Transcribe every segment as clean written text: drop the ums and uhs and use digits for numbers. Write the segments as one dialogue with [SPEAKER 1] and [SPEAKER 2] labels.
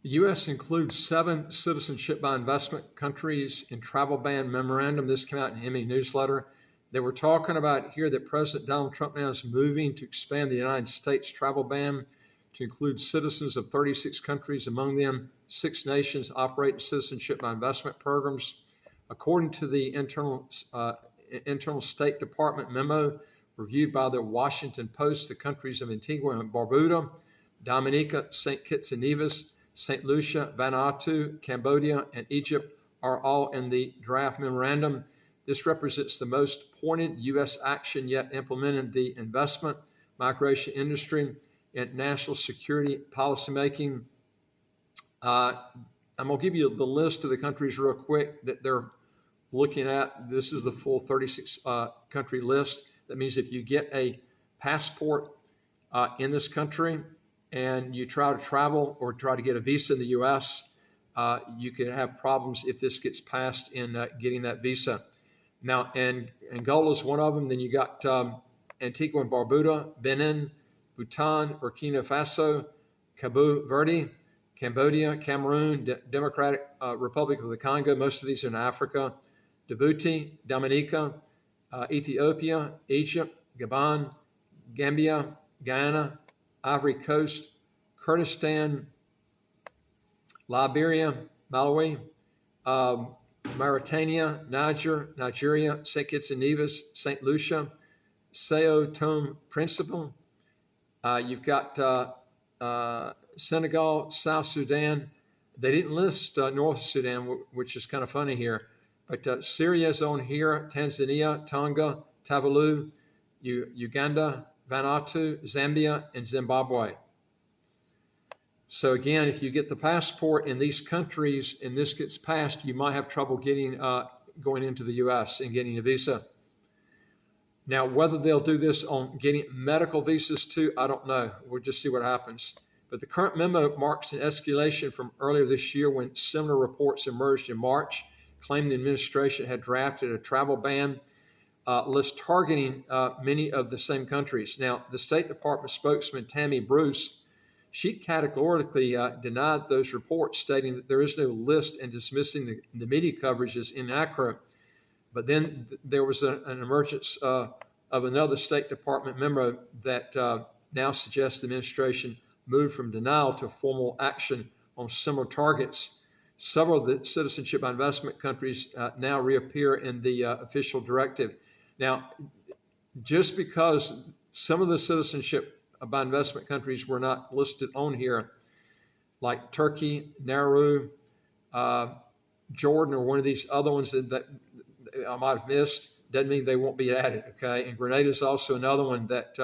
[SPEAKER 1] The U.S. includes 7 citizenship by investment countries in travel ban memorandum. This came out in the ME newsletter. They were talking about here that President Donald Trump now is moving to expand the United States travel ban to include citizens of 36 countries, among them 6 nations operating citizenship by investment programs. According to the internal State Department memo reviewed by the Washington Post, the countries of Antigua and Barbuda, Dominica, St. Kitts and Nevis, St. Lucia, Vanuatu, Cambodia, and Egypt are all in the draft memorandum. This represents the most pointed U.S. action yet implemented in the investment, migration industry, and national security policymaking. I'm going to give you the list of the countries real quick that they're looking at. This is the full 36 country list. That means if you get a passport in this country and you try to travel or try to get a visa in the U.S., you can have problems if this gets passed in getting that visa. Now, and Angola is one of them. Then you got Antigua and Barbuda, Benin, Bhutan, Burkina Faso, Cabo Verde, Cambodia, Cameroon, Democratic Republic of the Congo. Most of these are in Africa. Djibouti, Dominica, Ethiopia, Egypt, Gabon, Gambia, Guyana, Ivory Coast, Kurdistan, Liberia, Malawi, Mauritania, Nigeria, St. Kitts and Nevis, St. Lucia, Sao Tome Principe. You've got Senegal, South Sudan. They didn't list North Sudan, which is kind of funny here, but Syria is on here, Tanzania, Tonga, Tuvalu, Uganda, Vanuatu, Zambia, and Zimbabwe. So again, if you get the passport in these countries and this gets passed, you might have trouble getting going into the U.S. and getting a visa. Now, whether they'll do this on getting medical visas too, I don't know. We'll just see what happens. But the current memo marks an escalation from earlier this year when similar reports emerged in March, claiming the administration had drafted a travel ban list targeting many of the same countries. Now, the State Department spokesman, Tammy Bruce, she categorically denied those reports, stating that there is no list and dismissing the media coverage as inaccurate. But then there was an emergence of another State Department memo that now suggests the administration moved from denial to formal action on similar targets. Several of the citizenship by investment countries now reappear in the official directive. Now, just because some of the citizenship by investment countries were not listed on here, like Turkey, Nauru, Jordan, or one of these other ones that I might have missed, doesn't mean they won't be added, okay? And Grenada is also another one that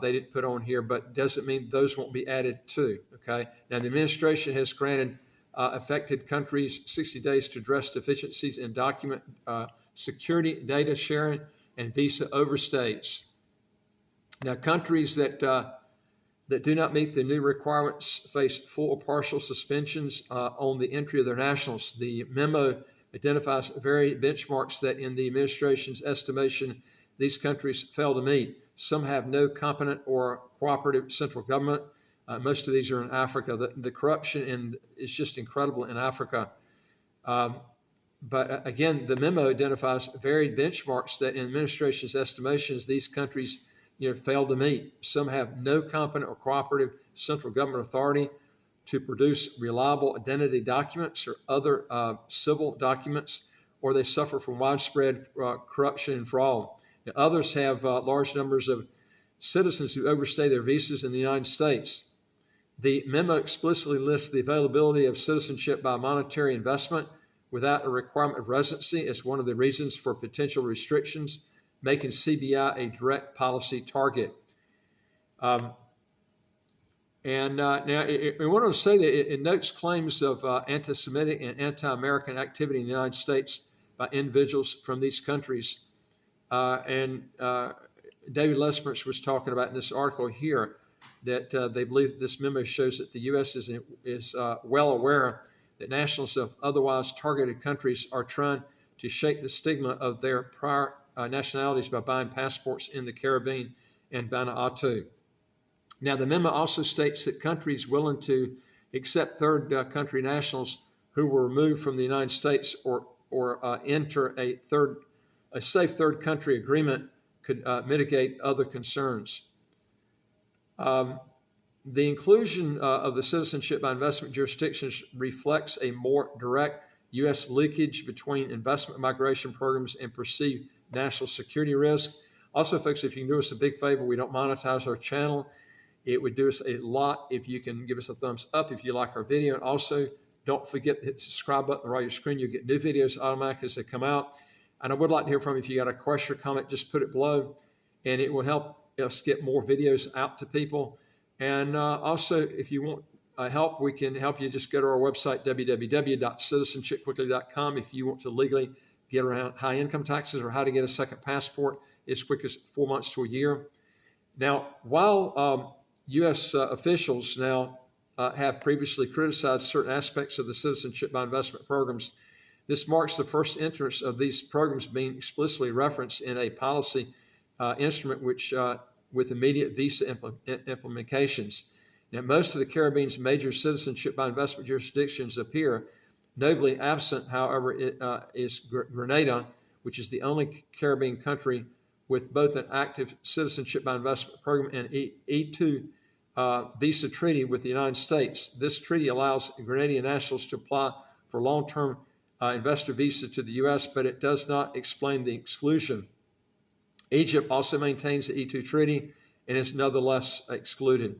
[SPEAKER 1] they didn't put on here, but doesn't mean those won't be added too, okay? Now, the administration has granted affected countries 60 days to address deficiencies in document security, data sharing, and visa overstays. Now, countries that do not meet the new requirements face full or partial suspensions on the entry of their nationals. The memo identifies varied benchmarks that, in the administration's estimation, these countries fail to meet. Some have no competent or cooperative central government. Most of these are in Africa. The corruption is just incredible in Africa. But again, the memo identifies varied benchmarks that, in administration's estimations, these countries failed to meet. Some have no competent or cooperative central government authority to produce reliable identity documents or other civil documents, or they suffer from widespread corruption and fraud. Now, others have large numbers of citizens who overstay their visas in the United States. The memo explicitly lists the availability of citizenship by monetary investment without a requirement of residency as one of the reasons for potential restrictions, making CBI a direct policy target. Now, I want to say that it notes claims of anti-Semitic and anti-American activity in the United States by individuals from these countries. David Lesmerish was talking about in this article here that they believe this memo shows that the U.S. is well aware that nationals of otherwise targeted countries are trying to shake the stigma of their prior nationalities by buying passports in the Caribbean and Vanuatu. Now, the memo also states that countries willing to except third country nationals who were removed from the United States or enter a safe third country agreement could mitigate other concerns. The inclusion of the citizenship by investment jurisdictions reflects a more direct U.S. leakage between investment migration programs and perceived national security risk. Also, folks, if you can do us a big favor, we don't monetize our channel. It would do us a lot if you can give us a thumbs up if you like our video. And also, don't forget to hit the subscribe button right on your screen. You'll get new videos automatically as they come out. And I would like to hear from you. If you got a question or comment, just put it below, and it will help us get more videos out to people. And also, if you want help, we can help you. Just go to our website, www.citizenshipquickly.com, if you want to legally get around high income taxes or how to get a second passport as quick as 4 months to a year. Now, while U.S. officials now have previously criticized certain aspects of the citizenship by investment programs, this marks the first entrance of these programs being explicitly referenced in a policy instrument with immediate visa implementations. Now, most of the Caribbean's major citizenship by investment jurisdictions appear. Nobly absent, however, is Grenada, which is the only Caribbean country with both an active citizenship by investment program and E2 visa treaty with the United States. This treaty allows Grenadian nationals to apply for long-term investor visa to the U.S., but it does not explain the exclusion. Egypt also maintains the E2 treaty and is nonetheless excluded.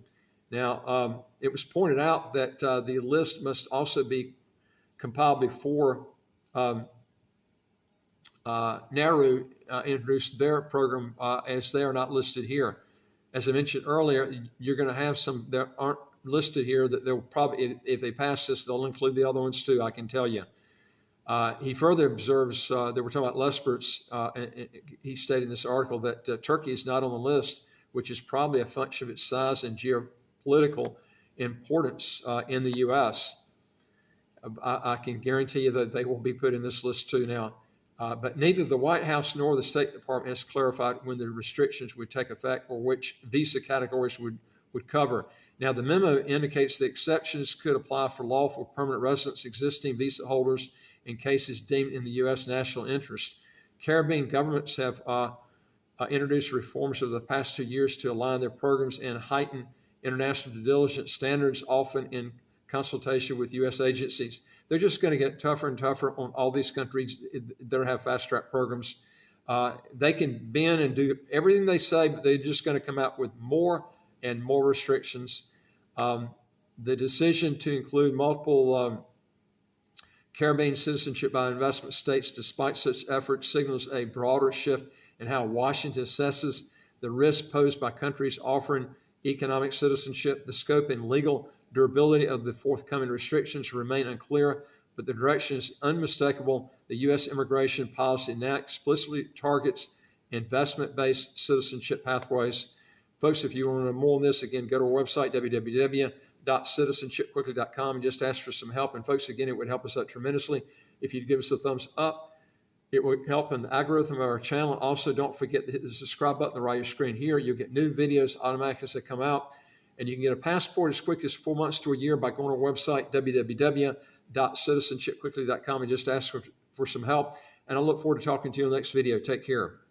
[SPEAKER 1] Now, it was pointed out that the list must also be compiled before Nauru introduced their program, as they are not listed here. As I mentioned earlier, you're going to have some that aren't listed here that they'll probably, if they pass this, they'll include the other ones too, I can tell you. He further observes that we're talking about Lesperts, and he stated in this article that Turkey is not on the list, which is probably a function of its size and geopolitical importance in the U.S. I can guarantee you that they will be put in this list too now. But neither the White House nor the State Department has clarified when the restrictions would take effect or which visa categories would cover. Now, the memo indicates the exceptions could apply for lawful permanent residents, existing visa holders, in cases deemed in the U.S. national interest. Caribbean governments have introduced reforms over the past 2 years to align their programs and heighten international due diligence standards, often in consultation with U.S. agencies. They're just going to get tougher and tougher on all these countries that have fast-track programs. They can bend and do everything they say, but they're just going to come out with more and more restrictions. The decision to include multiple Caribbean citizenship by investment states, despite such efforts, signals a broader shift in how Washington assesses the risk posed by countries offering economic citizenship. The scope and legal durability of the forthcoming restrictions remain unclear, but the direction is unmistakable. The U.S. immigration policy now explicitly targets investment-based citizenship pathways. Folks, if you want to know more on this, again, go to our website, www.citizenshipquickly.com, and just ask for some help. And folks, again, it would help us out tremendously if you'd give us a thumbs up. It would help in the algorithm of our channel. Also, don't forget to hit the subscribe button right on your screen here. You'll get new videos automatically as they come out. And you can get a passport as quick as 4 months to a year by going to our website, www.citizenshipquickly.com, and just ask for some help. And I look forward to talking to you in the next video. Take care.